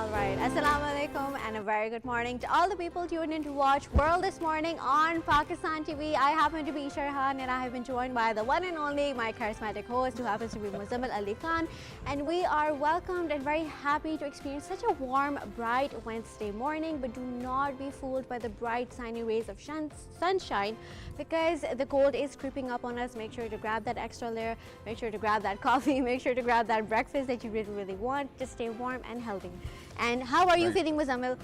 All right. Assalamu alaikum and a very good morning to all the people tuned in to watch World This Morning on Pakistan TV. I happen to be Sharhan and I have been joined by the one and only, my charismatic host who happens to be Muzammil Ali Khan. And we are welcomed and very happy to experience such a warm, bright Wednesday morning. But do not be fooled by the bright, sunny rays of sunshine because the cold is creeping up on us. Make sure to grab that extra layer. Make sure to grab that coffee. Make sure to grab that breakfast that you really want to stay warm and healthy. And how are you feeling, Muzammil?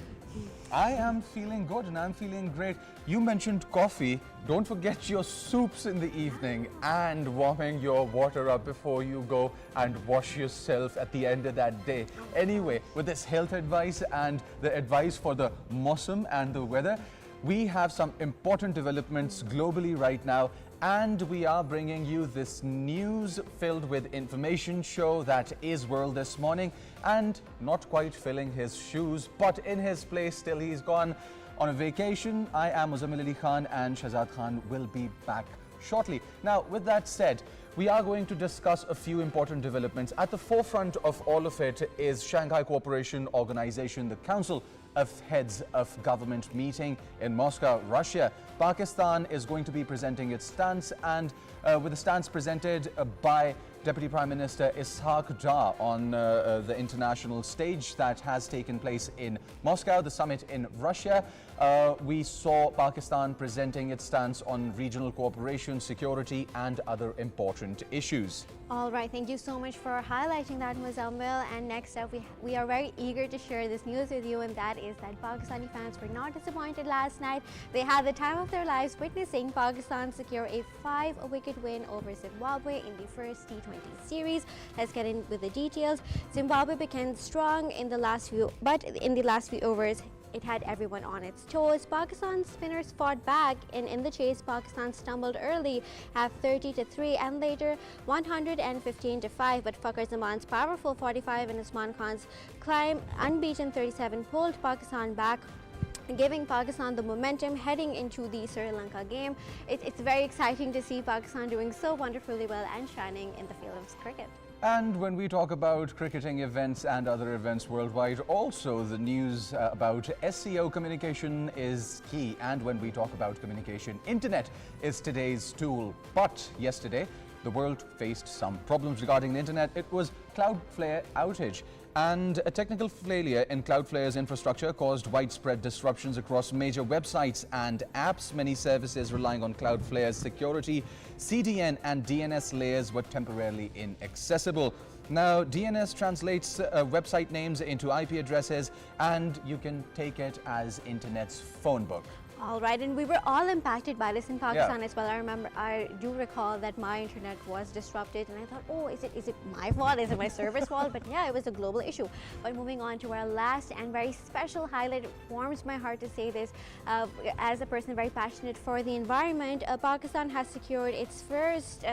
I am feeling good and I'm feeling great. You mentioned coffee. Don't forget your soups in the evening and warming your water up before you go and wash yourself at the end of that day. Anyway, with this health advice and the advice for the Mosam and the weather, we have some important developments globally right now, and we are bringing you this news filled with information show that is World This Morning, and not quite filling his shoes, but in his place still he's gone on a vacation. I am Muzammil Ali Khan and Shahzad Khan will be back shortly. Now, with that said, we are going to discuss a few important developments. At the forefront of all of it is Shanghai Cooperation Organization, the Council of Heads of Government meeting in Moscow, Russia. Pakistan is going to be presenting its stance, and with the stance presented by Deputy Prime Minister Ishaq Dar on the international stage that has taken place in Moscow, the summit in Russia. We saw Pakistan presenting its stance on regional cooperation, security and other important issues. All right, thank you so much for highlighting that, Muzammil. And next up, we are very eager to share this news with you, and that is that Pakistani fans were not disappointed last night. They had the time of their lives witnessing Pakistan secure a 5-wicket win over Zimbabwe in the first T20 series. Let's get in with the details. Zimbabwe began strong in the last few overs, it had everyone on its toes. Pakistan spinners fought back, and in the chase, Pakistan stumbled early at 30-3 and later 115-5. But Fakhar Zaman's powerful 45 and Usman Khan's climb unbeaten 37 pulled Pakistan back, giving Pakistan the momentum heading into the Sri Lanka game. It's very exciting to see Pakistan doing so wonderfully well and shining in the field of cricket. And when we talk about cricketing events and other events worldwide, also the news about SEO communication is key. And when we talk about communication, internet is today's tool. But yesterday, the world faced some problems regarding the internet. It was Cloudflare outage. And a technical failure in Cloudflare's infrastructure caused widespread disruptions across major websites and apps. Many services relying on Cloudflare's security, CDN and DNS layers were temporarily inaccessible. Now, DNS translates website names into IP addresses, and you can take it as internet's phone book. All right, and we were all impacted by this in Pakistan as well. I do recall that my internet was disrupted, and I thought, oh, is it my fault? Is it my service fault? But yeah, it was a global issue. But moving on to our last and very special highlight, it warms my heart to say this. As a person very passionate for the environment, Pakistan has secured its first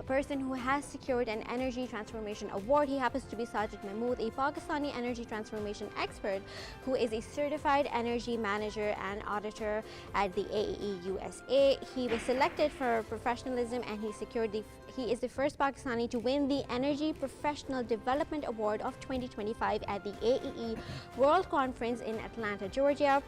person who has secured an energy transformation award. He happens to be Sajid Mahmood, a Pakistani energy transformation expert who is a certified energy manager and auditor at the AEE USA. He was selected for professionalism, and he is the first Pakistani to win the Energy Professional Development Award of 2025 at the AEE World Conference in Atlanta, Georgia.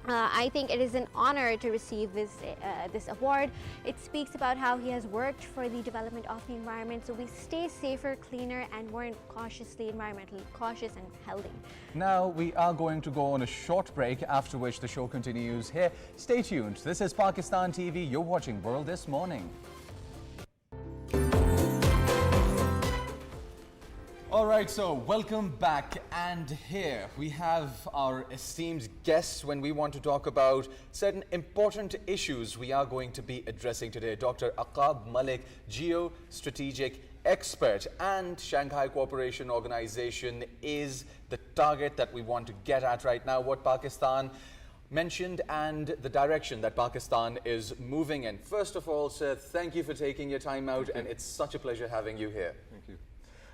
I think it is an honor to receive this award. It speaks about how he has worked for the development of the environment, so we stay safer, cleaner, and more cautiously environmentally cautious and healthy. Now we are going to go on a short break, after which the show continues here. Stay tuned. This is Pakistan TV. You're watching World This Morning. All right, so welcome back, and here we have our esteemed guests when we want to talk about certain important issues we are going to be addressing today. Dr. Aqab Malik, geostrategic expert, and Shanghai Cooperation Organization is the target that we want to get at right now. What Pakistan mentioned and the direction that Pakistan is moving in. First of all, sir, thank you for taking your time out, and it's such a pleasure having you here. Thank you.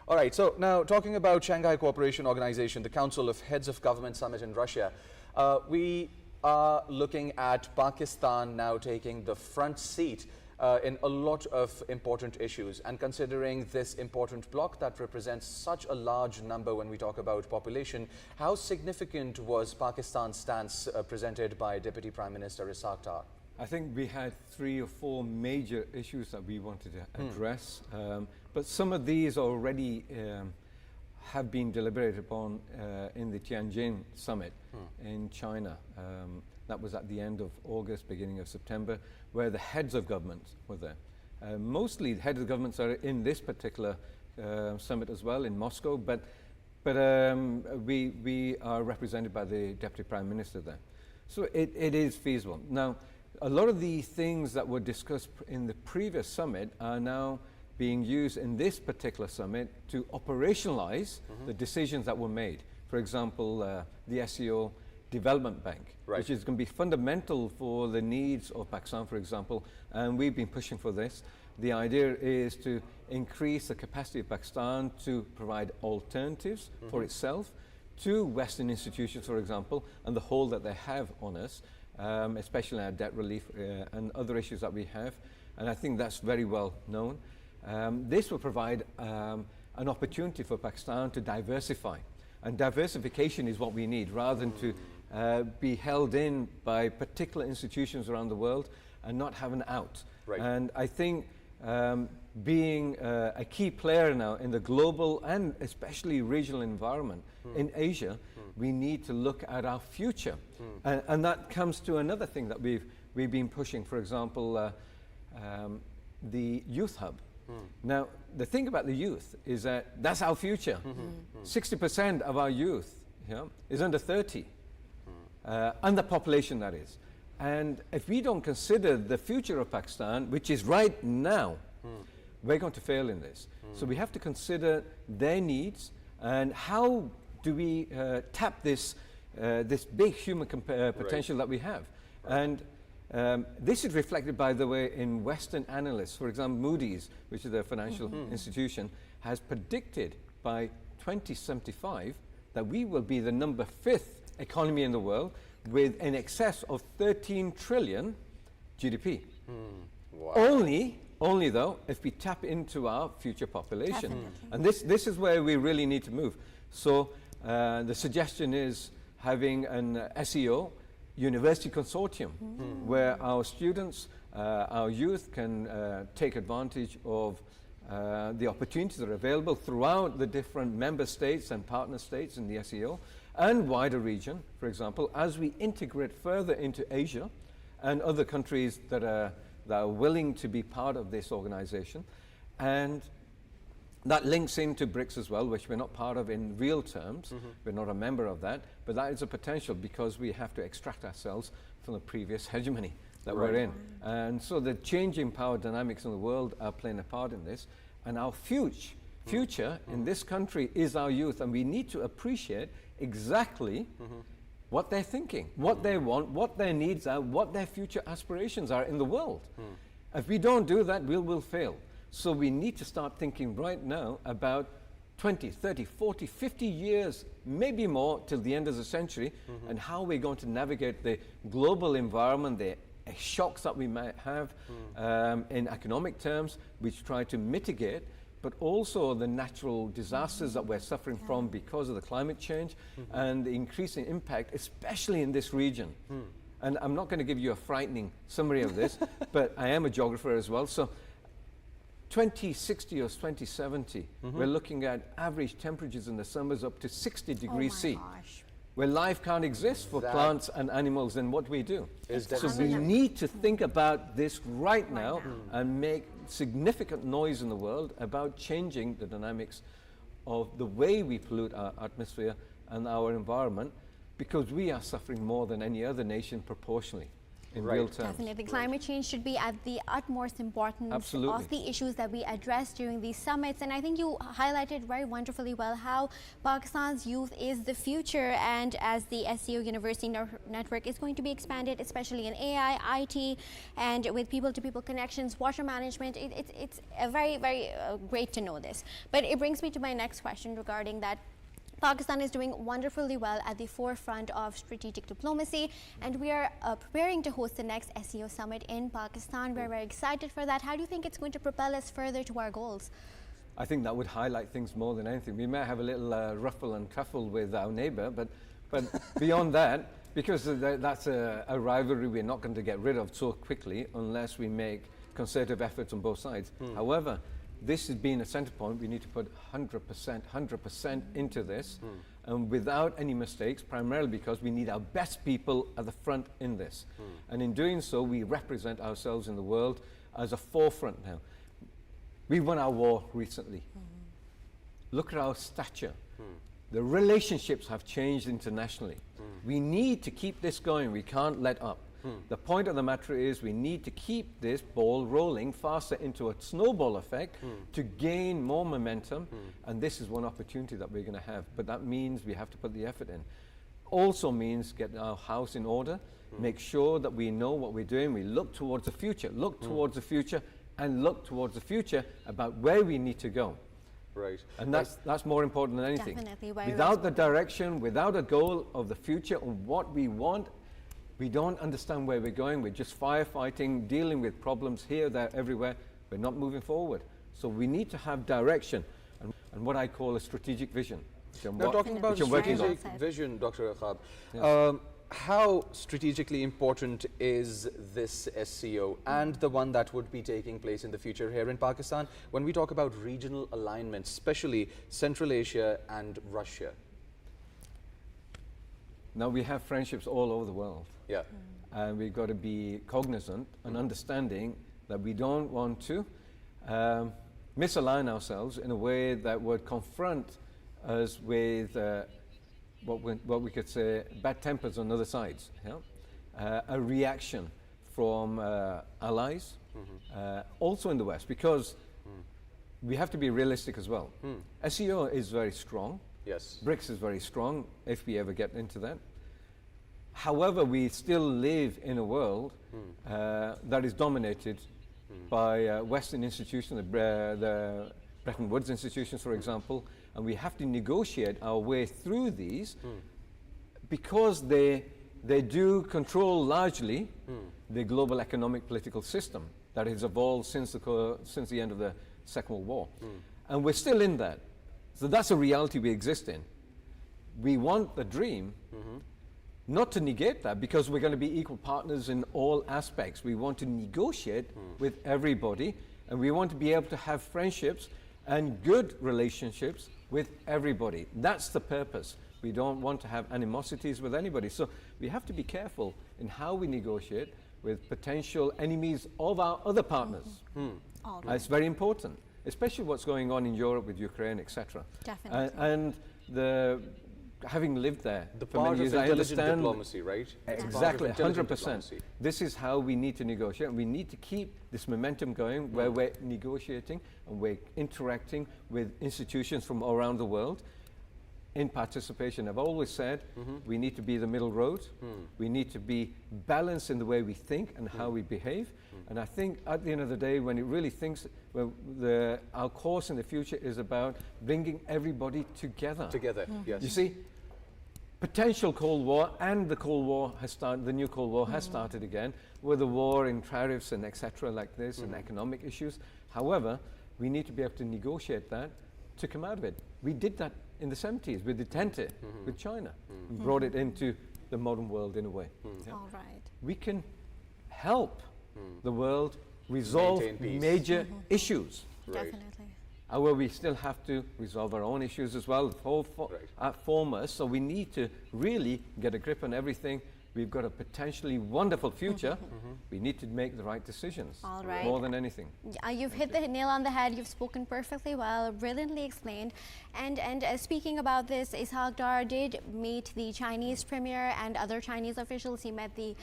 All right, so now talking about Shanghai Cooperation Organization, the Council of Heads of Government Summit in Russia, we are looking at Pakistan now taking the front seat in a lot of important issues. And considering this important bloc that represents such a large number when we talk about population, how significant was Pakistan's stance presented by Deputy Prime Minister Ishaq Dar? I think we had 3 or 4 major issues that we wanted to address, but some of these already have been deliberated upon in the Tianjin summit in China. That was at the end of August, beginning of September, where the heads of governments were there. Mostly the heads of governments are in this particular summit as well, in Moscow, but we are represented by the Deputy Prime Minister there. So it is feasible. Now, a lot of the things that were discussed in the previous summit are now being used in this particular summit to operationalize the decisions that were made. For example, the SEO Development Bank, which is going to be fundamental for the needs of Pakistan, for example, and we've been pushing for this. The idea is to increase the capacity of Pakistan to provide alternatives for itself to Western institutions, for example, and the hold that they have on us, especially our debt relief and other issues that we have. And I think that's very well known. This will provide an opportunity for Pakistan to diversify. And diversification is what we need, rather than to be held in by particular institutions around the world and not have an out. And I think being a key player now in the global and especially regional environment in Asia, we need to look at our future. And that comes to another thing that we've been pushing, for example, the youth hub. Now, the thing about the youth is that that's our future. 60% of our youth is under 30, under population that is. And if we don't consider the future of Pakistan, which is right now, we're going to fail in this. So we have to consider their needs and how do we tap this big human potential that we have. And this is reflected, by the way, in Western analysts. For example, Moody's, which is a financial institution, has predicted by 2075 that we will be the number 5th economy in the world with in excess of 13 trillion GDP. Wow. Only though, if we tap into our future population. And this is where we really need to move. So the suggestion is having an SEO university consortium where our students, our youth can take advantage of the opportunities that are available throughout the different member states and partner states in the SEO and wider region, for example, as we integrate further into Asia and other countries that are willing to be part of this organization. And that links into BRICS as well, which we're not part of in real terms. We're not a member of that, but that is a potential because we have to extract ourselves from the previous hegemony that we're in. And so the changing power dynamics in the world are playing a part in this. And our future in this country is our youth, and we need to appreciate exactly what they're thinking, what they want, what their needs are, what their future aspirations are in the world. If we don't do that, we will fail. So we need to start thinking right now about 20, 30, 40, 50 years, maybe more, till the end of the century, and how we're going to navigate the global environment, the shocks that we might have in economic terms, which try to mitigate, but also the natural disasters that we're suffering from because of the climate change and the increasing impact, especially in this region. And I'm not going to give you a frightening summary of this, but I am a geographer as well. So 2060 or 2070, we're looking at average temperatures in the summers up to 60 degrees C, where life can't exist for plants and animals in what we do. So we need to think about this right now and make significant noise in the world about changing the dynamics of the way we pollute our atmosphere and our environment, because we are suffering more than any other nation proportionally. In real terms. Definitely. Climate change should be at the utmost importance of the issues that we address during these summits. And I think you highlighted very wonderfully well how Pakistan's youth is the future, and as the SEO University Network is going to be expanded, especially in AI, IT, and with people-to-people connections, water management. It's very, very great to know this. But it brings me to my next question regarding that. Pakistan is doing wonderfully well at the forefront of strategic diplomacy, and we are preparing to host the next SEO summit in Pakistan. We're very excited for that. How do you think it's going to propel us further to our goals? I think that would highlight things more than anything. We may have a little ruffle and truffle with our neighbor, but beyond that, because that's a rivalry we're not going to get rid of so quickly unless we make concerted efforts on both sides. However, this has been a center point. We need to put 100% into this, and without any mistakes, primarily because we need our best people at the front in this. And in doing so, we represent ourselves in the world as a forefront now. We won our war recently. Look at our stature. The relationships have changed internationally. We need to keep this going. We can't let up. The point of the matter is we need to keep this ball rolling faster into a snowball effect to gain more momentum, and this is one opportunity that we're going to have. But that means we have to put the effort in. Also means get our house in order, make sure that we know what we're doing. We look towards the future, and look towards the future about where we need to go. Right. And that's more important than anything. Definitely. Without the direction, without a goal of the future and what we want, we don't understand where we're going. We're just firefighting, dealing with problems here, there, everywhere. We're not moving forward. So we need to have direction and what I call a strategic vision. Now, talking about strategic vision, Dr. Akhab, Yes. How strategically important is this SCO and the one that would be taking place in the future here in Pakistan when we talk about regional alignment, especially Central Asia and Russia? Now we have friendships all over the world. Yeah. And we've got to be cognizant and understanding that we don't want to misalign ourselves in a way that would confront us with what we could say bad tempers on other sides. Yeah? A reaction from allies, also in the West, because we have to be realistic as well. SEO is very strong. Yes. BRICS is very strong, if we ever get into that. However, we still live in a world that is dominated by Western institutions, the Bretton Woods institutions, for example, and we have to negotiate our way through these because they do control largely the global economic political system that has evolved since the end of the Second World War. And we're still in that. So that's a reality we exist in. We want the dream, not to negate that, because we're going to be equal partners in all aspects. We want to negotiate with everybody, and we want to be able to have friendships and good relationships with everybody. That's the purpose. We don't want to have animosities with anybody. So we have to be careful in how we negotiate with potential enemies of our other partners. It's very important, especially what's going on in Europe with Ukraine, etc. Definitely. And having lived there The for part many years, of I intelligent understand diplomacy, right? exactly, It's part of intelligent 100%. diplomacy. This is how we need to negotiate, and we need to keep this momentum going where we're negotiating and we're interacting with institutions from all around the world in participation. I've always said we need to be the middle road. We need to be balanced in the way we think and how we behave. And I think at the end of the day, when it really thinks, our course in the future is about bringing everybody together. Yes. You see, potential Cold War, and the Cold War has started, the new Cold War has started again, with a war in tariffs and etc. like this, and economic issues. However, we need to be able to negotiate that to come out of it. We did that in the 70s with the Tente, with China, and brought it into the modern world in a way. All right. We can help the world resolve Maintain peace. major issues. Right. Definitely. However, we still have to resolve our own issues as well, foremost. So we need to really get a grip on everything. We've got a potentially wonderful future. We need to make the right decisions. All right. More than anything. You've hit the nail on the head. You've spoken perfectly well, brilliantly explained. And speaking about this, Ishaq Dar did meet the Chinese premier and other Chinese officials. He met the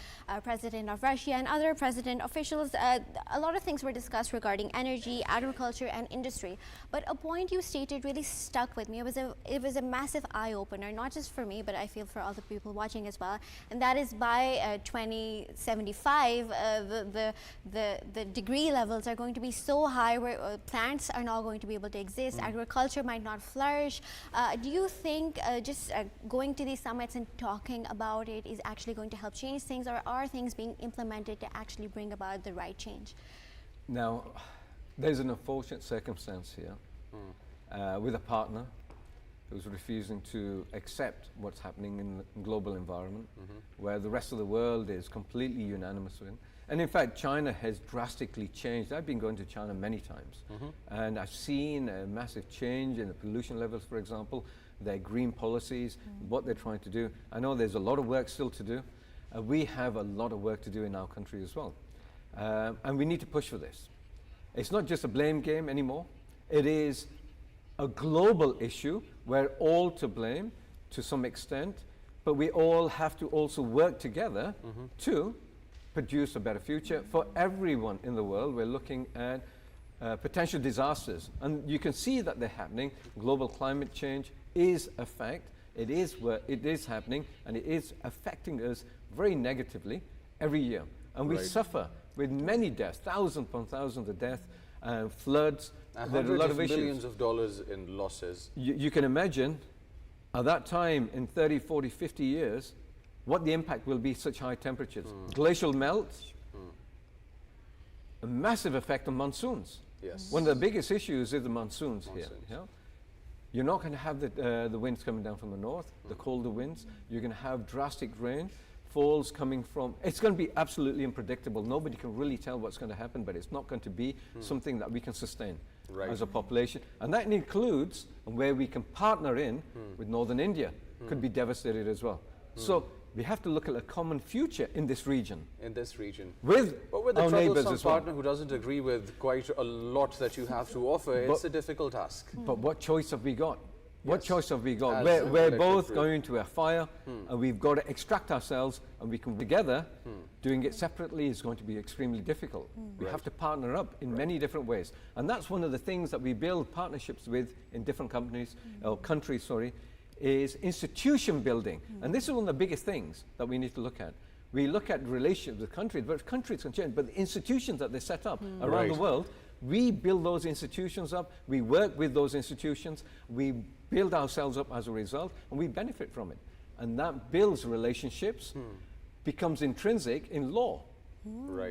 president of Russia and other president officials. A lot of things were discussed regarding energy, agriculture, and industry. But a point you stated really stuck with me. It was a massive eye opener, not just for me, but I feel for other people watching as well. And that is by 2075, the degree levels are going to be so high where plants are not going to be able to exist, agriculture might not flourish. Do you think just going to these summits and talking about it is actually going to help change things, or are things being implemented to actually bring about the right change? Now, there's an unfortunate circumstance here with a partner who's refusing to accept what's happening in the global environment, where the rest of the world is completely unanimous with. And in fact, China has drastically changed. I've been going to China many times, and I've seen a massive change in the pollution levels, for example, their green policies, what they're trying to do. I know there's a lot of work still to do. We have a lot of work to do in our country as well. And we need to push for this. It's not just a blame game anymore. It is a global issue. We're all to blame to some extent, but we all have to also work together to produce a better future for everyone in the world. We're looking at potential disasters, and you can see that they're happening. Global climate change is a fact. It is happening, and it is affecting us very negatively every year. And we suffer with many deaths, thousands upon thousands of deaths, floods. There are a lot of issues. Billions of dollars in losses. You can imagine at that time in 30, 40, 50 years, what the impact will be such high temperatures. Glacial melt, a massive effect on monsoons. Yes. One of the biggest issues is the monsoons here. You know? You're not going to have the winds coming down from the north, the colder winds. You're going to have drastic rain. Falls coming from, it's going to be absolutely unpredictable. Nobody can really tell what's going to happen, but it's not going to be something that we can sustain as a population. And that includes where we can partner in with Northern India, could be devastated as well. So we have to look at a common future in this region. With our neighbors as well. Partner who doesn't agree with quite a lot that you have to offer, it's a difficult task. But what choice have we got? What choice have we got? We're both going to a fire, and we've got to extract ourselves, and we can together. Doing it separately is going to be extremely difficult. We have to partner up in many different ways, and that's one of the things that we build partnerships with in different companies or countries. Sorry, is institution building, and this is one of the biggest things that we need to look at. We look at relations with countries, but countries can change, but the institutions that they set up around the world. We build those institutions up, we work with those institutions, we build ourselves up as a result, and we benefit from it. And that builds relationships, becomes intrinsic in law,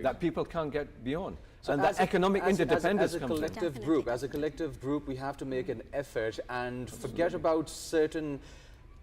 that people can't get beyond. So and that economic interdependence comes in. As a collective group, we have to make an effort and forget about certain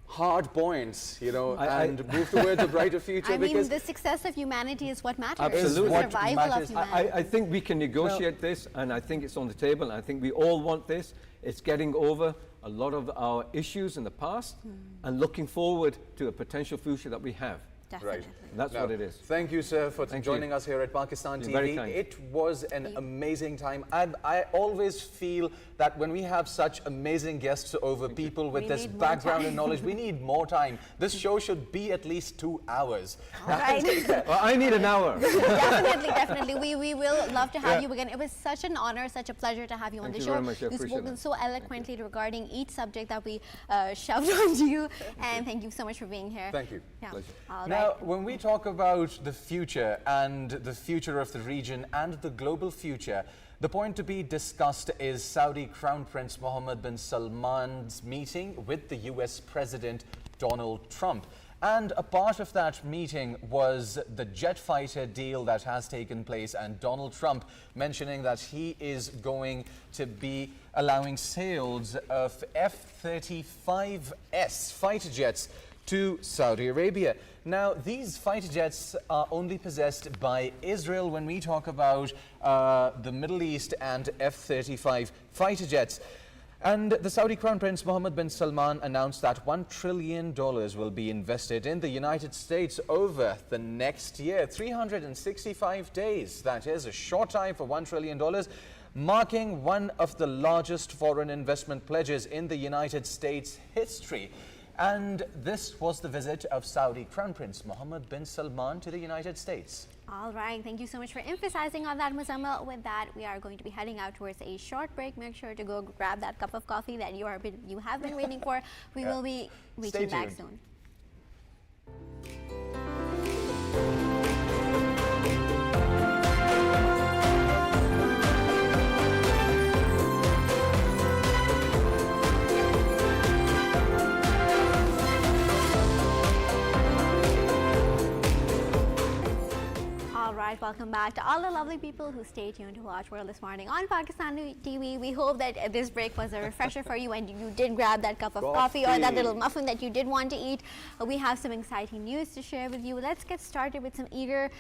hard points, you know, and move towards a brighter future. I mean, the success of humanity is what matters. Absolutely. The survival of humanity. I think we can negotiate this, and I think it's on the table, and I think we all want this. It's getting over a lot of our issues in the past and looking forward to a potential future that we have. Definitely. And that's what it is. Thank you, sir, for joining us here at Pakistan TV. Very kind. It was an amazing time. I always feel that when we have such amazing guests over, people with this background and knowledge, we need more time. This show should be at least 2 hours. Right. Well, I need an hour. Definitely. We will love to have you again. It was such an honor, such a pleasure to have you on the show. Thank you very much. You've spoken so eloquently regarding each subject that we shoved onto you, and thank you so much for being here. Thank you. Yeah. Pleasure. Now, when we talk about the future and the future of the region and the global future, the point to be discussed is Saudi Crown Prince Mohammed bin Salman's meeting with the US President Donald Trump. And a part of that meeting was the jet fighter deal that has taken place, and Donald Trump mentioning that he is going to be allowing sales of F-35S fighter jets to Saudi Arabia. Now, these fighter jets are only possessed by Israel when we talk about the Middle East and F-35 fighter jets. And the Saudi Crown Prince Mohammed bin Salman announced that $1 trillion will be invested in the United States over the next year. 365 days, that is a short time for $1 trillion, marking one of the largest foreign investment pledges in the United States history. And this was the visit of Saudi Crown Prince Mohammed bin Salman to the United States. All right, thank you so much for emphasizing on that, Muzammil. With that, we are going to be heading out towards a short break. Make sure to go grab that cup of coffee that you have been waiting for. We will be reaching back soon. Alright, welcome back to all the lovely people who stay tuned to watch World this morning on Pakistan TV. We hope that this break was a refresher for you and you did grab that cup of coffee or that little muffin that you did want to eat. We have some exciting news to share with you. Let's get started with some eager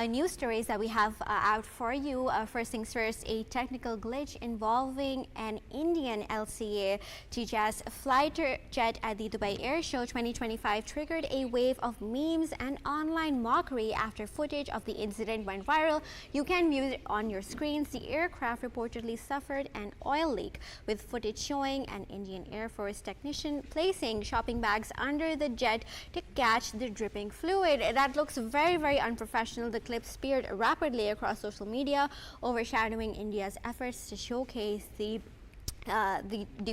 news stories that we have out for you. First things first, a technical glitch involving an Indian LCA Tejas fighter jet at the Dubai Air Show 2025 triggered a wave of memes and online mockery after footage of the incident went viral. You can view it on your screens. The aircraft reportedly suffered an oil leak, with footage showing an Indian Air Force technician placing shopping bags under the jet to catch the dripping fluid. That looks very, very unprofessional. The clip speared rapidly across social media, overshadowing India's efforts to showcase the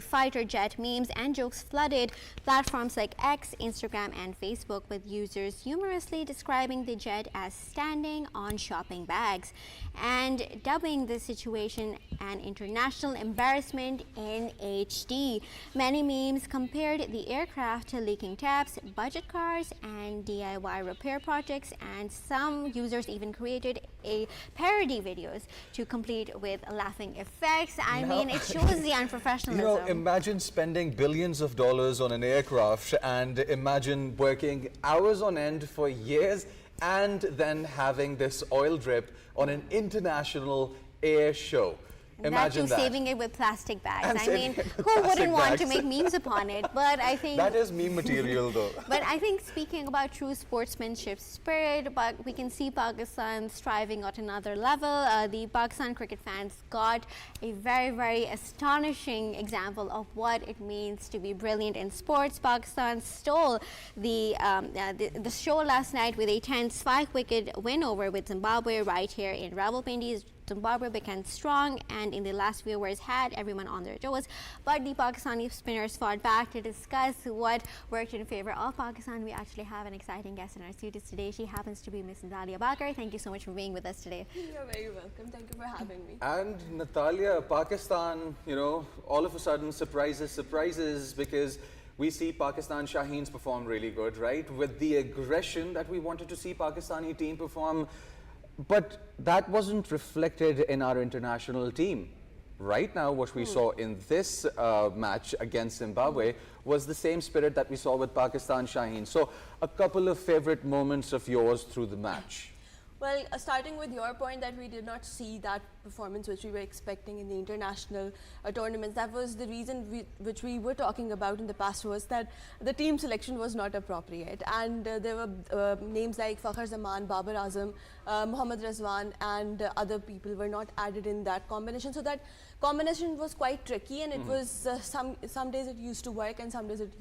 fighter jet. Memes and jokes flooded platforms like X, Instagram and Facebook, with users humorously describing the jet as standing on shopping bags and dubbing the situation an international embarrassment in HD. Many memes compared the aircraft to leaking taps, budget cars and DIY repair projects, and some users even created a parody videos to complete with laughing effects. I mean, it shows the unprofessionalism. You know, imagine spending billions of dollars on an aircraft and imagine working hours on end for years and then having this oil drip on an international air show. Imagine that. Saving it with plastic bags. I mean, who wouldn't want to make memes upon it? But I think that is meme material, though. But I think, speaking about true sportsmanship spirit, but we can see Pakistan striving at another level. The Pakistan cricket fans got a very, very astonishing example of what it means to be brilliant in sports. Pakistan stole the show last night with a tense 5-wicket win over with Zimbabwe right here in Rawalpindi. Zimbabwe became strong and in the last few hours had everyone on their toes, but the Pakistani spinners fought back. To discuss what worked in favor of Pakistan, we actually have an exciting guest in our studios today. She happens to be Miss Natalia Bakar. Thank you so much for being with us today. You're very welcome. Thank you for having me. And Natalia, Pakistan, you know, all of a sudden surprises, because we see Pakistan Shaheens perform really good, right? With the aggression that we wanted to see Pakistani team perform. But that wasn't reflected in our international team. Right now, what we saw in this match against Zimbabwe was the same spirit that we saw with Pakistan Shaheen. So, a couple of favorite moments of yours through the match. Well, starting with your point that we did not see that performance which we were expecting in the international tournaments, that was the reason which we were talking about in the past, was that the team selection was not appropriate. And there were names like Fakhar Zaman, Babar Azam, Mohammad Razwan and other people were not added in that combination. So that combination was quite tricky, and it was some days it used to work and some days it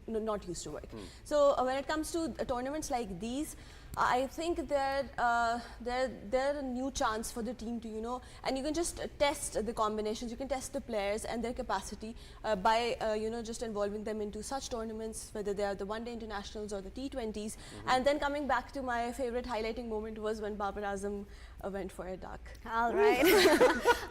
not used to work. So when it comes to tournaments like these, I think they're a new chance for the team to, you know, and you can just test the combinations, you can test the players and their capacity by, you know, just involving them into such tournaments, whether they are the one-day internationals or the T20s. And then coming back to my favorite highlighting moment was when Babar Azam went for a duck. All right.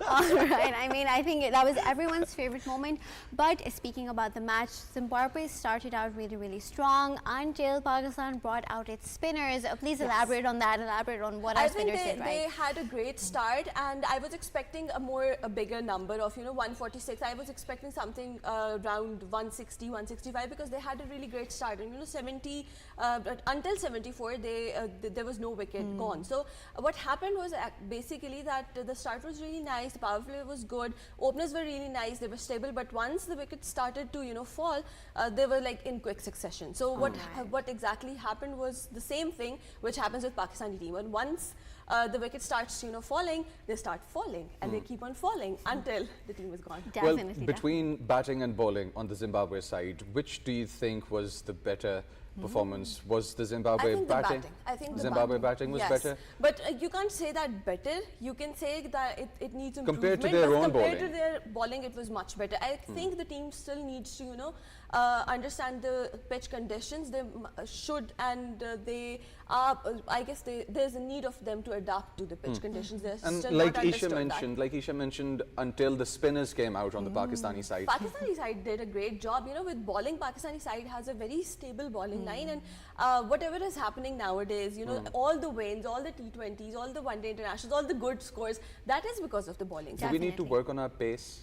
All right. I mean, I think that was everyone's favorite moment. But speaking about the match, Zimbabwe started out really, really strong until Pakistan brought out its spinners. Please elaborate on that. Elaborate on what our spinners did, right? They had a great start, and I was expecting a bigger number of, you know, 146. I was expecting something around 160, 165, because they had a really great start. And, you know, 70 until 74, there was no wicket gone. So what happened was basically that the start was really nice, the power play was good, openers were really nice, they were stable, but once the wickets started to, you know, fall, they were like in quick succession. So what exactly happened was the same thing which happens with Pakistani team. And once the wicket starts, you know, falling, they start falling, and they keep on falling until the team is gone. Definitely. Well, between batting and bowling on the Zimbabwe side, which do you think was the better performance? Was the I Zimbabwe think batting? the batting. I think the Zimbabwe batting was yes. better? But you can't say that better. You can say that it needs improvement. Compared to their own compared bowling. to their bowling, it was much better. I think the team still needs to, understand the pitch conditions. They should, and they are. I guess there's a need of them to adapt to the pitch conditions. They're And still like not Isha understood that. mentioned, until the spinners came out on the Pakistani side. Pakistani side did a great job, with bowling. Pakistani side has a very stable bowling line, and whatever is happening nowadays, all the wins, all the T20s, all the one-day internationals, all the good scores, that is because of the bowling. So we need to work on our pace.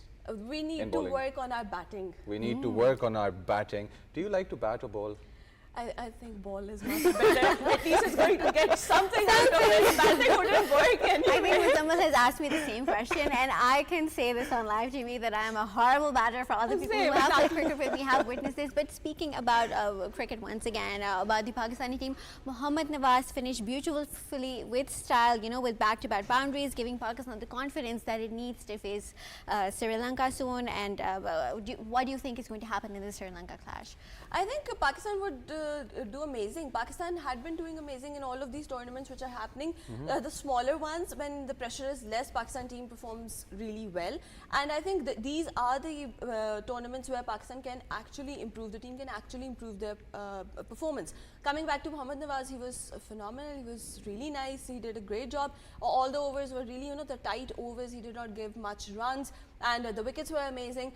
We need in to bowling. work on our batting. We need to work on our batting. Do you like to bat or bowl? I think ball is much better. At least it's going to get something out of it. Batting wouldn't work anyway. I think someone has asked me the same question, and I can say this on live TV that I am a horrible batter. For all the people who have played cricket with me have witnessed this. But speaking about cricket once again, about the Pakistani team, Mohammad Nawaz finished beautifully with style, with back-to-back boundaries, giving Pakistan the confidence that it needs to face Sri Lanka soon. And what do you think is going to happen in the Sri Lanka clash? I think Pakistan would do amazing. Pakistan had been doing amazing in all of these tournaments which are happening. The smaller ones, when the pressure is less, Pakistan team performs really well. And I think that these are the tournaments where Pakistan can actually improve. The team can actually improve their performance. Coming back to Mohammad Nawaz, he was phenomenal. He was really nice. He did a great job. All the overs were really, the tight overs. He did not give much runs. And the wickets were amazing.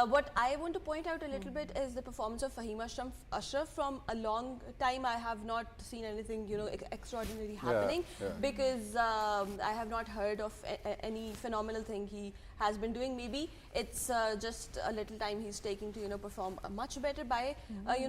What I want to point out a little bit is the performance of Fahim Ashraf. From a long time, I have not seen anything, extraordinary happening because I have not heard of any phenomenal thing he has been doing. Maybe it's just a little time he's taking to, perform much better by,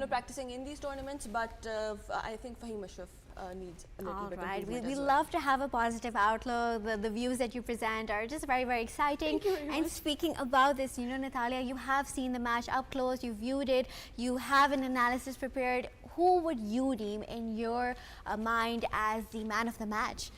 practicing in these tournaments. But I think Fahim Ashraf needs a little bit of improvement We as well. love to have a positive outlook. The views that you present are just very, very exciting. And speaking about this, Natalia, you have seen the match up close, you viewed it, you have an analysis prepared. Who would you deem in your mind as the man of the match?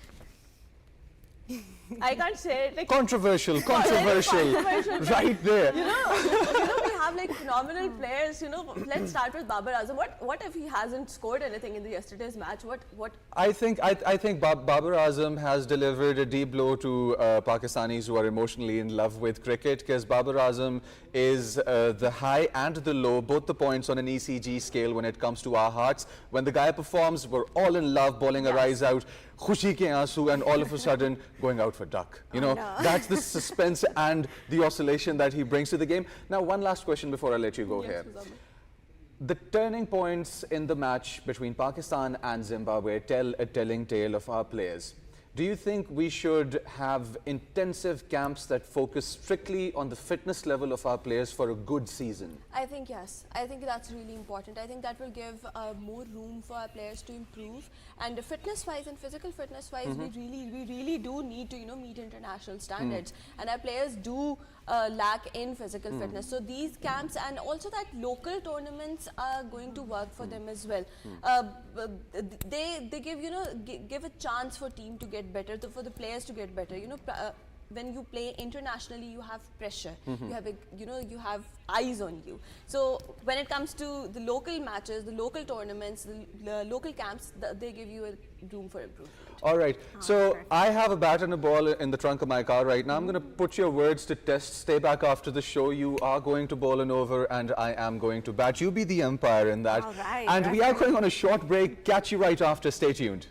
I can't say it. Controversial, right there. We have like phenomenal players. Let's start with Babar Azam. What if he hasn't scored anything in the yesterday's match? What? I think Babar Azam has delivered a deep blow to Pakistanis who are emotionally in love with cricket, because Babar Azam is the high and the low, both the points on an ECG scale when it comes to our hearts. When the guy performs, we're all in love, bowling a rise out, khushi ke aansu, and all of a sudden going out for duck. That's the suspense and the oscillation that he brings to the game. Now, one last question before I let you go here. The turning points in the match between Pakistan and Zimbabwe tell a telling tale of our players. Do you think we should have intensive camps that focus strictly on the fitness level of our players for a good season? I think yes. I think that's really important. I think that will give more room for our players to improve. And fitness-wise and physical fitness-wise, we really do need to meet international standards. And our players do lack in physical fitness. So these camps and also that local tournaments are going to work for them as well. They give give a chance for team to get better, for the players to get better. When you play internationally, you have pressure. You have you have eyes on you. So when it comes to the local matches, the local tournaments, the local camps, they give you a room for improvement. All right. So I have a bat and a ball in the trunk of my car right now. I'm going to put your words to test. Stay back after the show. You are going to bowl an over and I am going to bat. You be the umpire in that. All right. And we are going on a short break. Catch you right after. Stay tuned.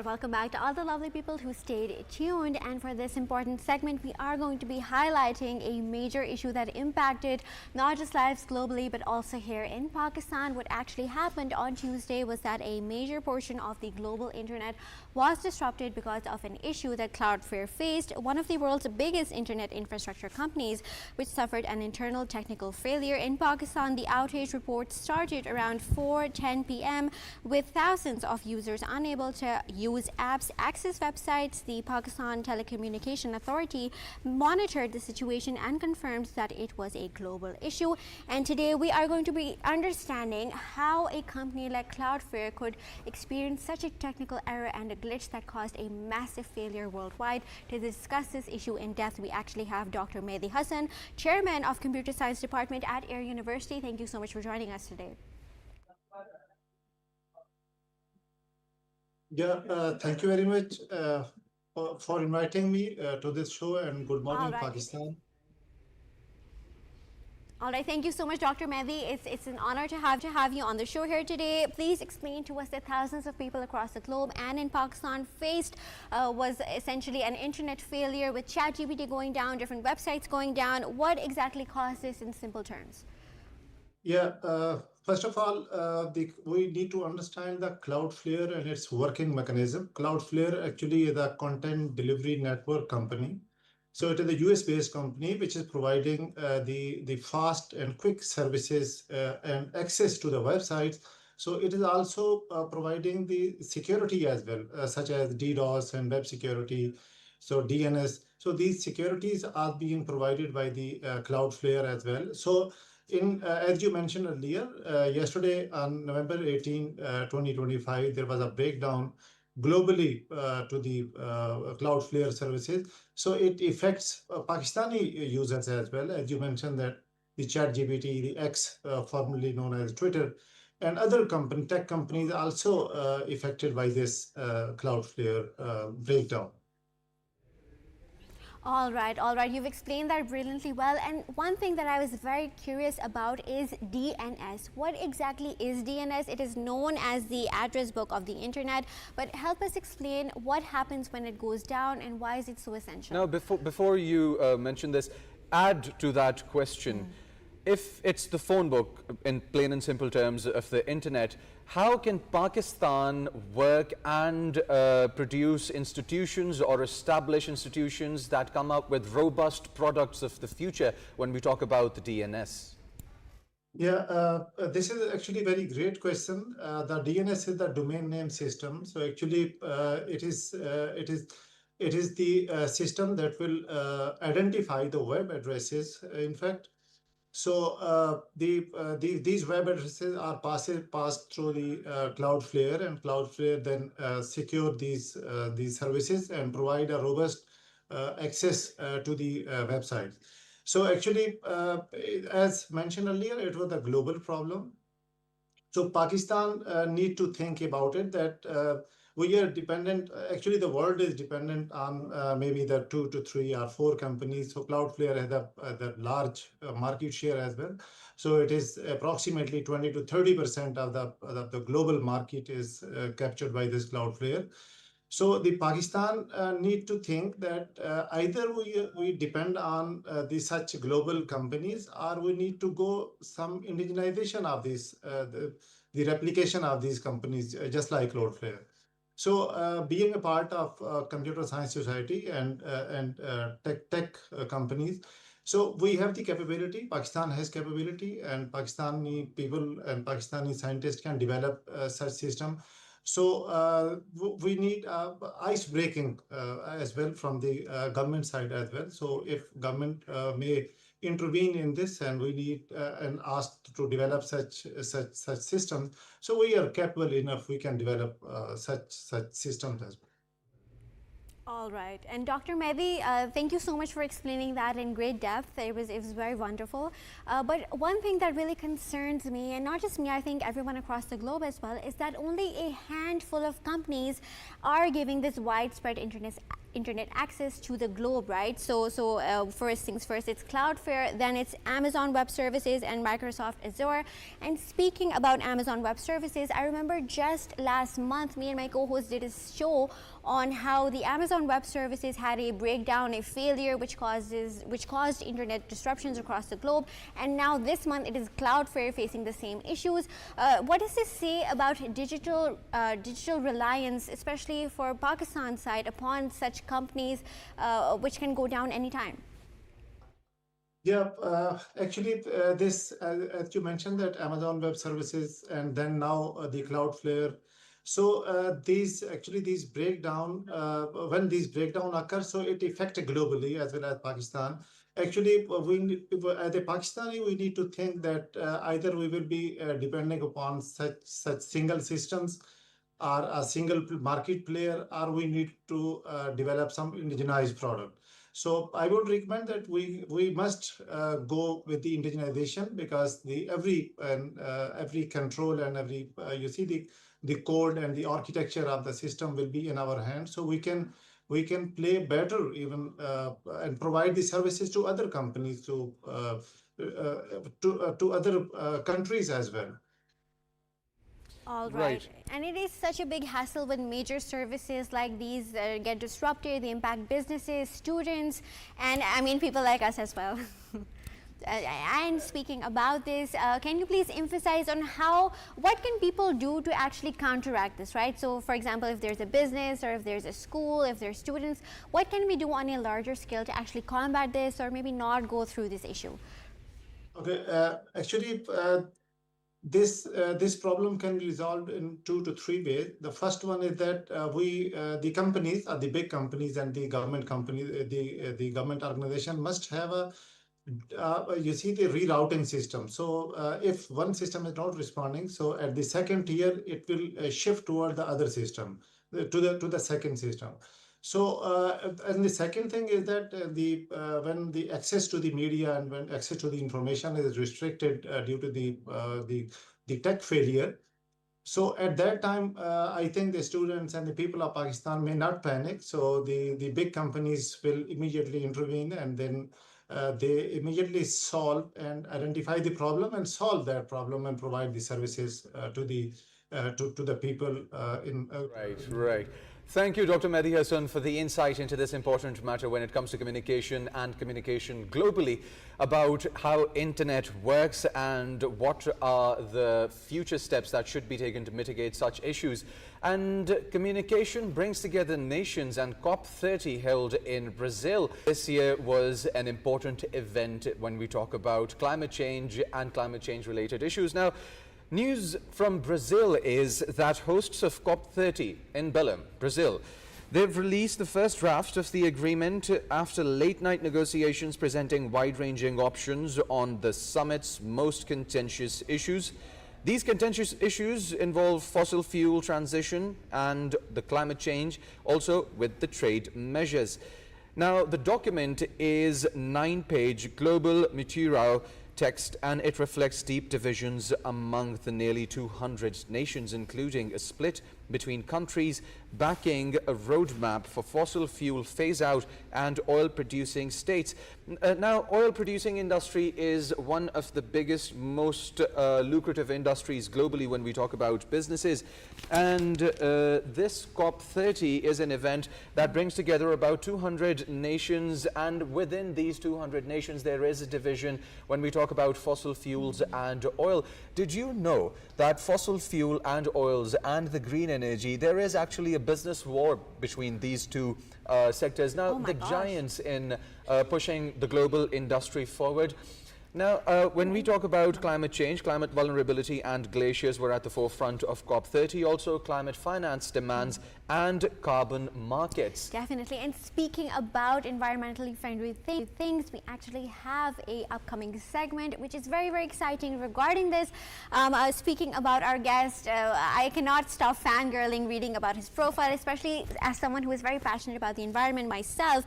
Welcome back to all the lovely people who stayed tuned. And for this important segment, we are going to be highlighting a major issue that impacted not just lives globally, but also here in Pakistan. What actually happened on Tuesday was that a major portion of the global internet was disrupted because of an issue that Cloudflare faced, one of the world's biggest internet infrastructure companies, which suffered an internal technical failure. In Pakistan, the outage report started around 4:10 p.m. with thousands of users unable to use whose apps access websites, the Pakistan Telecommunication Authority monitored the situation and confirmed that it was a global issue. And today we are going to be understanding how a company like Cloudflare could experience such a technical error and a glitch that caused a massive failure worldwide. To discuss this issue in depth, we actually have Dr. Mehdi Hassan, Chairman of Computer Science Department at Air University. Thank you so much for joining us today. Thank you very much for inviting me to this show, and good morning, All right. Pakistan. All right, thank you so much, Dr. Mehdi. It's an honor to have you on the show here today. Please explain to us that thousands of people across the globe and in Pakistan faced was essentially an internet failure with ChatGPT going down, different websites going down. What exactly caused this in simple terms? First of all, we need to understand the Cloudflare and its working mechanism. Cloudflare actually is a content delivery network company. So it is a US-based company which is providing the fast and quick services and access to the websites. So it is also providing the security as well, such as DDoS and web security, so DNS. So these securities are being provided by the Cloudflare as well. So as you mentioned earlier, yesterday on November 18, 2025, there was a breakdown globally to the Cloudflare services. So it affects Pakistani users as well. As you mentioned that the ChatGPT, the X, formerly known as Twitter, and other tech companies also affected by this Cloudflare breakdown. All right. You've explained that brilliantly well. And one thing that I was very curious about is DNS. What exactly is DNS? It is known as the address book of the internet, but help us explain what happens when it goes down and why is it so essential? Now, before you mention this, add to that question. If it's the phone book, in plain and simple terms, of the internet, how can Pakistan work and produce institutions or establish institutions that come up with robust products of the future when we talk about the DNS? This is actually a very great question. The DNS is the domain name system. So actually, it is the system that will identify the web addresses. In fact, so these web addresses are passed through the Cloudflare, and Cloudflare then secure these services and provide a robust access to the website. So actually, as mentioned earlier, it was a global problem. So Pakistan need to think about it that we are dependent. Actually, the world is dependent on maybe the 2 to 3 or 4 companies. So Cloudflare has a large market share as well. So it is approximately 20 to 30% of the global market is captured by this Cloudflare. So the Pakistan need to think that either we depend on such global companies, or we need to go some indigenization of this, the replication of these companies, just like Cloudflare. So being a part of computer science society and tech companies, so we have the capability, Pakistan has capability, and Pakistani people and Pakistani scientists can develop such system. So we need ice breaking as well from the government side as well. So if government may intervene in this, and we need and asked to develop such systems, so we are capable enough. We can develop such systems as well. All right. And Dr. Mehdi, thank you so much for explaining that in great depth. It was very wonderful. But one thing that really concerns me, and not just me, I think everyone across the globe as well, is that only a handful of companies are giving this widespread internet access to the globe, right? So first things first, it's Cloudflare, then it's Amazon Web Services and Microsoft Azure. And speaking about Amazon Web Services, I remember just last month, me and my co-host did a show on how the Amazon Web Services had a breakdown, a failure, which caused internet disruptions across the globe. And now this month, it is Cloudflare facing the same issues. What does this say about digital reliance, especially for Pakistan's side, upon such companies which can go down anytime? Actually, this, as you mentioned, that Amazon Web Services and then now the Cloudflare. So these breakdown when these breakdown occur, so it affects globally as well as Pakistan. Actually, as a Pakistani, we need to think that either we will be depending upon such single systems or a single market player, or we need to develop some indigenized product. So I would recommend that we must go with the indigenization, because the every control and every you see the code and the architecture of the system will be in our hands, so we can play better even and provide the services to other companies, to other countries as well. All right. Right. And it is such a big hassle when major services like these get disrupted. They impact businesses, students, and I mean people like us as well. And speaking about this, can you please emphasize on what can people do to actually counteract this, right? So, for example, if there's a business or if there's a school, if there's students, what can we do on a larger scale to actually combat this or maybe not go through this issue? Okay, actually, this problem can be resolved in 2 to 3 ways. The first one is that the companies, the big companies and the government companies, the government organization must have you see the rerouting system. So if one system is not responding, so at the second tier it will shift toward the other system, to the second system. So and the second thing is that when the access to the media and when access to the information is restricted due to the tech failure, so at that time, I think the students and the people of Pakistan may not panic. So the big companies will immediately intervene, and then they immediately solve and identify the problem and solve that problem and provide the services to the people in. Right, right. Thank you, Dr. Mehdi Hassan, for the insight into this important matter when it comes to communication and communication globally, about how internet works and what are the future steps that should be taken to mitigate such issues. And communication brings together nations, and COP30 held in Brazil this year was an important event when we talk about climate change and climate change related issues. Now, news from Brazil is that hosts of COP30 in Belém, Brazil, they've released the first draft of the agreement after late-night negotiations presenting wide-ranging options on the summit's most contentious issues. These contentious issues involve fossil fuel transition and the climate change, also with the trade measures. Now, the document is 9-page global material text, and it reflects deep divisions among the nearly 200 nations, including a split between countries backing a roadmap for fossil fuel phase-out and oil-producing states. Now, oil-producing industry is one of the biggest, most lucrative industries globally when we talk about businesses. And this COP30 is an event that brings together about 200 nations, and within these 200 nations there is a division when we talk about fossil fuels and oil. Did you know that fossil fuel and oils and the green energy, there is actually a business war between these two sectors? Now, Oh my the gosh. giants in pushing the global industry forward. Now, when we talk about climate change, climate vulnerability and glaciers were at the forefront of COP30. Also, climate finance demands and carbon markets. Definitely. And speaking about environmentally friendly things, we actually have a upcoming segment which is very, very exciting regarding this. Speaking about our guest, I cannot stop fangirling reading about his profile, especially as someone who is very passionate about the environment myself.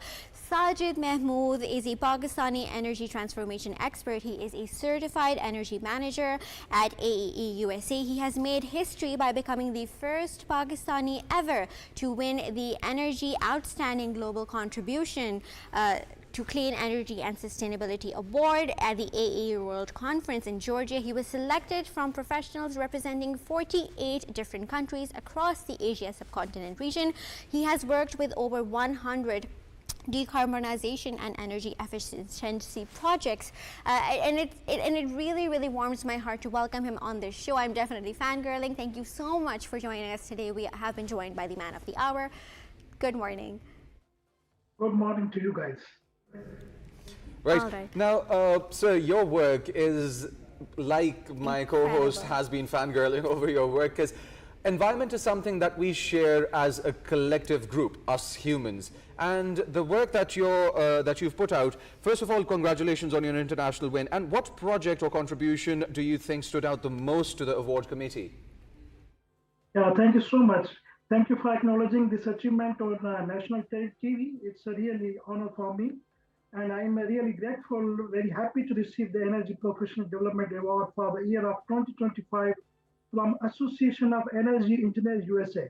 Sajid Mahmood is a Pakistani energy transformation expert. He is a certified energy manager at AEE USA. He has made history by becoming the first Pakistani ever to win the Energy Outstanding Global Contribution to Clean Energy and Sustainability Award at the AEE World Conference in Georgia. He was selected from professionals representing 48 different countries across the Asia subcontinent region. He has worked with over 100 decarbonization and energy efficiency projects, and it really, really warms my heart to welcome him on this show. I'm definitely fangirling. Thank you so much for joining us today. We have been joined by the man of the hour. Good morning. Good morning to you guys. Right. All right. Now, sir, your work is like my co-host has been fangirling over your work, because Environment is something that we share as a collective group, us humans. And the work that you've put out, first of all, congratulations on your international win. And what project or contribution do you think stood out the most to the award committee? Yeah, thank you so much. Thank you for acknowledging this achievement on national TV. It's a really honor for me. And I'm really grateful, very happy to receive the Energy Professional Development Award for the year of 2025 from Association of Energy Engineers USA.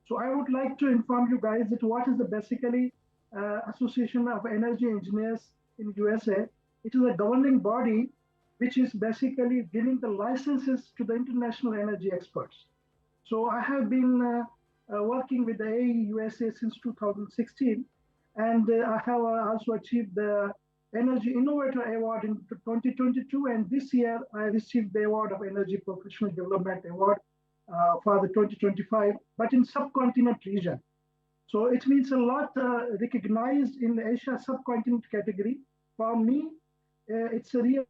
So I would like to inform you guys that what is the basically Association of Energy Engineers in USA. It is a governing body which is basically giving the licenses to the international energy experts. So I have been working with the AE USA since 2016, and I have also achieved the Energy Innovator Award in 2022, and this year I received the award of Energy Professional Development Award for the 2025, but in subcontinent region. So it means a lot recognized in the Asia subcontinent category. For me, it's a real.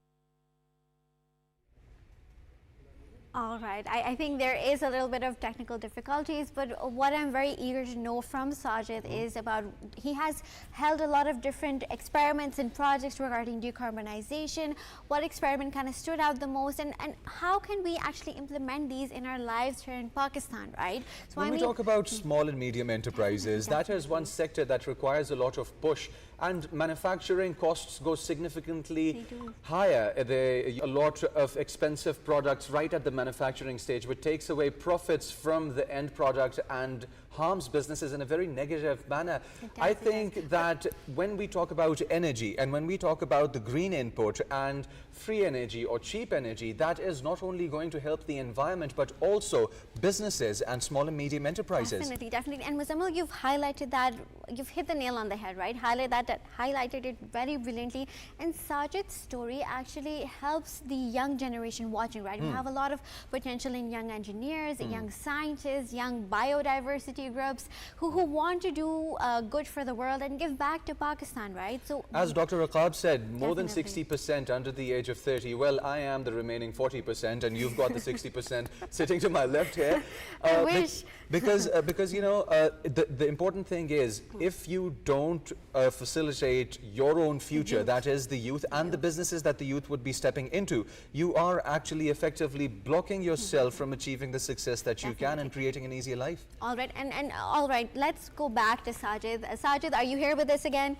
All right, I think there is a little bit of technical difficulties, but what I'm very eager to know from Sajid is about, he has held a lot of different experiments and projects regarding decarbonization. What experiment kind of stood out the most, and how can we actually implement these in our lives here in Pakistan, right? So when we talk about small and medium enterprises, that is one sector that requires a lot of push, and manufacturing costs go significantly higher. A lot of expensive products right at the manufacturing stage, which takes away profits from the end product and harms businesses in a very negative manner. I think that when we talk about energy and when we talk about the green input and free energy or cheap energy, that is not only going to help the environment but also businesses and small and medium enterprises. Definitely, definitely. And Muzammil, you've highlighted that, you've hit the nail on the head, right? Highlighted it very brilliantly. And Sajid's story actually helps the young generation watching, right? We have a lot of potential in young engineers, young scientists, young biodiversity groups who want to do good for the world and give back to Pakistan, right? So, as Dr. Raqab said, more than 60% under the age of 30. Well, I am the remaining 40%, and you've got the 60% sitting to my left here. I wish. Because you know, the important thing is, if you don't facilitate your own future, that is the youth and the businesses that the youth would be stepping into, you are actually effectively blocking yourself from achieving the success that you can and creating an easier life. All right, and all right, let's go back to Sajid. Sajid, are you here with us again?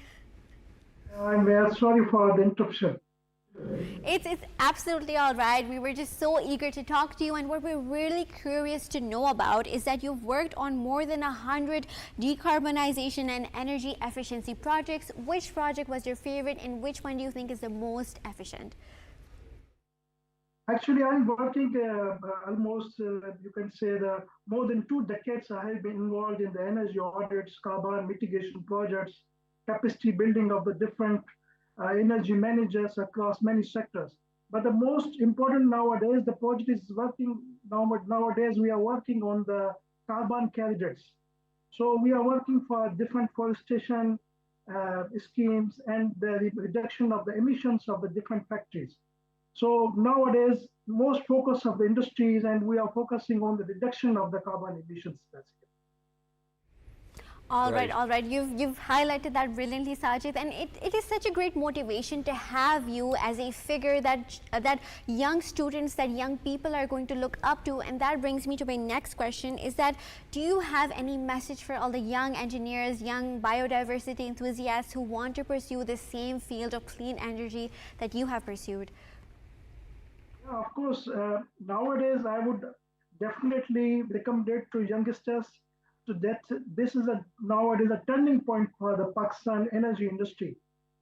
I'm very sorry for the interruption. It's absolutely all right. We were just so eager to talk to you, and what we're really curious to know about is that you've worked on more than 100 decarbonization and energy efficiency projects. Which project was your favorite, and which one do you think is the most efficient? Actually, I'm working almost, you can say, more than 2 decades. I have been involved in the energy audits, carbon mitigation projects, capacity building of the different energy managers across many sectors. But the most important nowadays, the project is working, nowadays we are working on the carbon credits. So we are working for different forestation schemes and the reduction of the emissions of the different factories. So nowadays, most focus of the industries, and we are focusing on the reduction of the carbon emissions. All right, all right. You've highlighted that brilliantly, Sajid, and it is such a great motivation to have you as a figure that young students, that young people are going to look up to. And that brings me to my next question: is that, do you have any message for all the young engineers, young biodiversity enthusiasts who want to pursue the same field of clean energy that you have pursued? Yeah, of course. Nowadays, I would definitely recommend it to youngsters. So that this is nowadays a turning point for the Pakistan energy industry.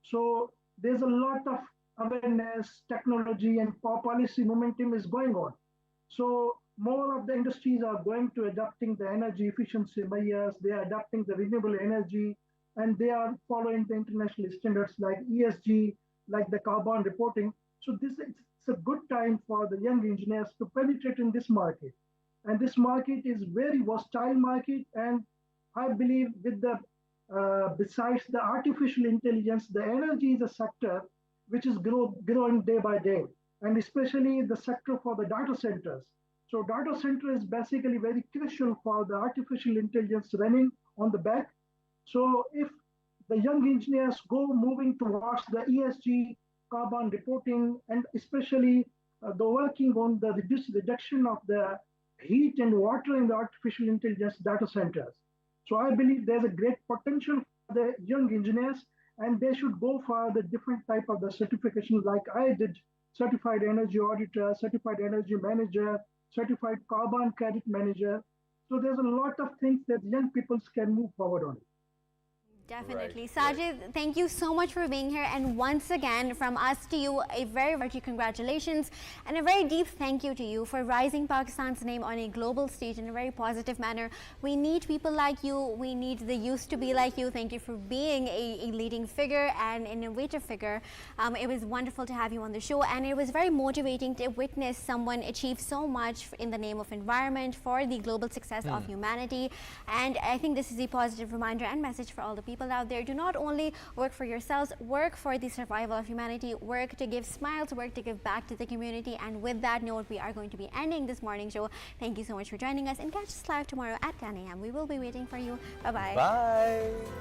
So there's a lot of awareness, technology, and policy momentum is going on. So more of the industries are going to adopting the energy efficiency measures. They are adopting the renewable energy, and they are following the international standards like ESG, like the carbon reporting. So it's a good time for the young engineers to penetrate in this market. And this market is very versatile market, and I believe with the besides the artificial intelligence, the energy is a sector which is growing day by day, and especially the sector for the data centers. So data center is basically very crucial for the artificial intelligence running on the back. So if the young engineers go moving towards the ESG carbon reporting and especially the working on the reduction of the heat and water in the artificial intelligence data centers. So I believe there's a great potential for the young engineers and they should go for the different type of the certification like I did, certified energy auditor, certified energy manager, certified carbon credit manager. So there's a lot of things that young people can move forward on. Definitely. Sajid, thank you so much for being here. And once again, from us to you, a very hearty congratulations and a very deep thank you to you for rising Pakistan's name on a global stage in a very positive manner. We need people like you. We need the youth to be like you. Thank you for being a leading figure and an innovative figure. It was wonderful to have you on the show, and it was very motivating to witness someone achieve so much in the name of environment for the global success of humanity. And I think this is a positive reminder and message for all the people out there. Do not only work for yourselves, work for the survival of humanity, work to give smiles, work to give back to the community. And with that note, we are going to be ending this morning show. Thank you so much for joining us, and catch us live tomorrow at 10 a.m. We will be waiting for you. Bye-bye. Bye.